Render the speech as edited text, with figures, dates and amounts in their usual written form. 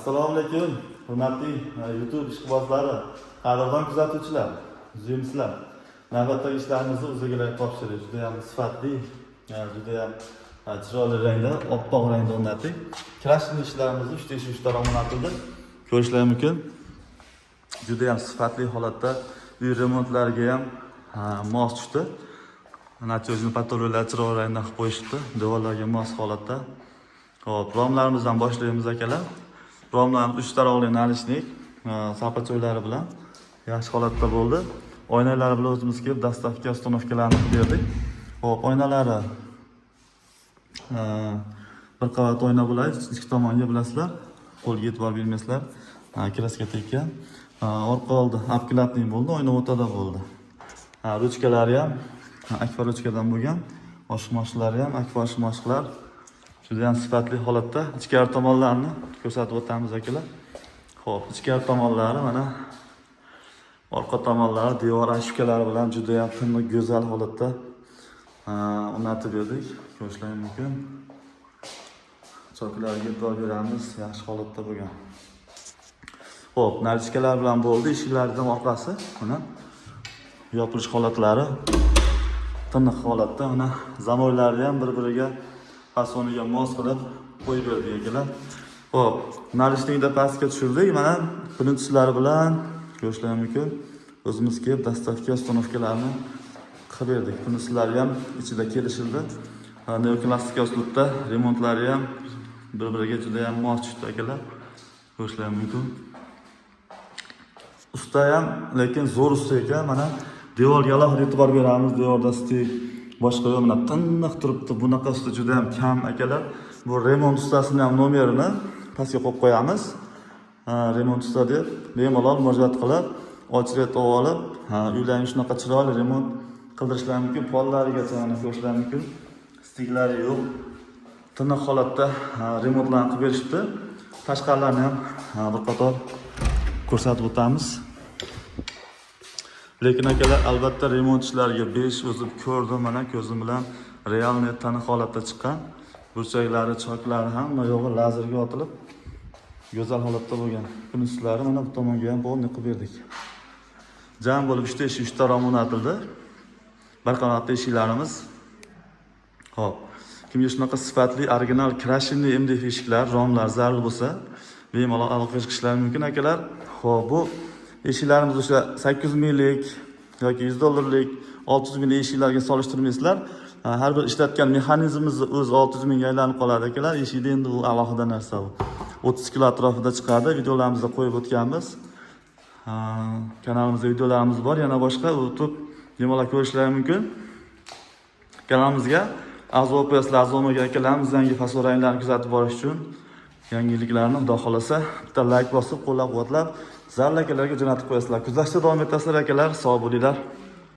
Assalomu alaykum, hurmatli YouTube ishqibozlari, qadrdon kuzatuvchilar, zuyumsizlar. Navbatdagi ishlarimizni o'ziga topshirish juda ham sifatli, juda ham chiroyli rangda, oppoq rangda o'rnatdik. Krashning ishlarimizni 3 daromad qildi. Ko'rishingiz mumkin. Juda ham sifatli holatda uy remontlariga ham mos tushdi. Natijada patologlar chiroyli rangda qilib qo'yishdi. Devorlarga mos holatda. Xo'p, romlarimizdan boshlaymiz akalar. Romlarimiz 3 taroqli nalishnik sapachoylari bilan yaxshi holatda bo'ldi. Oynalari bilan o'zimiz kelib dastavka uстановkalarni berdik. Xo'p, oynalari bir qavat oyna bo'ladi, ichki tomonga bilasizlar. Qo'lga e'tibor bermaysizlar. Kraska tekkan. Orqa oldi apklatning bo'ldi, oyna o'rtada bo'ldi. Ruchkalari ham akfa ruchkadan bo'lgan. Oshmoqlari ham akfa oshmoqlar. Juda ham sifatli holatda ichkari tomonlarni ko'rsatib o'tamiz akalar. Xo'p, ichkari tomonlari mana orqa tomonlari devor ashkalari bilan juda ham tiniq go'zal holatda o'rnatib berdik. Ko'rishingiz mumkin. Choklarga e'tibor beramiz, yaxshi holatda bo'lgan. Xo'p, narichkalar bilan bo'ldi. Eshiklaridan orqasi mana yopilish holatlari tiniq holatda, mana zamoylari ham bir-biriga fasoniga mos qilib qo'yib berdik akalar. Xo'p, nalishlikda pastga tushirdik. Mana birinchilari bilan ko'rishingiz mumkin. O'zimiz kelib dastavka uстановkalarni qilib berdik. Bunisilar ham ichida kelishildi. Neoklastik uslubda remontlari ham bir-biriga juda ham mos tushdi akalar. Ko'rishingiz mumkin. Usta ham lekin zo'r usta ekan. Mana devorga alohida e'tibor beramiz. Devorda stik boshqa yo'q, mana tiniq turibdi. Bunaqa usta juda ham kam akalar. Bu remont ustasining ham nomerini pastga qo'yib qo'yamiz. Remont usta deb bemalol murojaat qilib, ochret olib, uylarni shunaqa chiroyli remont qildirishlari mumkin. Pollarigacha mana ko'rishlari mumkin. Stiklari yo'q. Tiniq holatda remontlarni qilib berishibdi. Tashqarilarini ham bir qator ko'rsatib o'tamiz. Lekin akalar, albatta remont ishlariga 5 o'zim ko'rdim, mana ko'zim bilan realniy taniq holatda chiqqan. Burchaklari, choklari hamma yo'g'i lazerga otilib, go'zal holatda bo'lgan. Bunisilar mana bu tomonga ham bo'lni qilib berdik. Jam bo'lib 3 ta eshik, 3 ta rom o'rnatildi. Bir qanotli eshiklarimiz. Xo'p, kimga shunaqa sifatli, original krashinli MDF eshiklar, romlar zarur bo'lsa, bemalol aloqa qilishlari mumkin akalar. Xo'p, bu eshiklarimiz o'sha 800 minglik yoki $100 600 minglik eshiklarga solishtirmaysizlar. Har bir ishlatgan mexanizmimiz o'z 600 mingga aylanib qoladi akalar. Eshikda endi u alohida narsa bu. 30 kilo atrofida chiqadi. Videolarimizda qo'yib o'tganmiz. Kanalimizda videolarimiz bor, yana boshqa o'tib bemalol ko'rishlari mumkin. Kanalimizga a'zo bo'lsizlar, a'zo bo'lmagan akalarimiz yangi fasol ranglarni kuzatib borish uchun yangiliklarni xudo xolasa bitta like bosib, qo'llab-quvvatlab, zarralarga jo'natib qo'yasizlar. Kuzatishda davom etasizlar akalar. Sog' bo'linglar.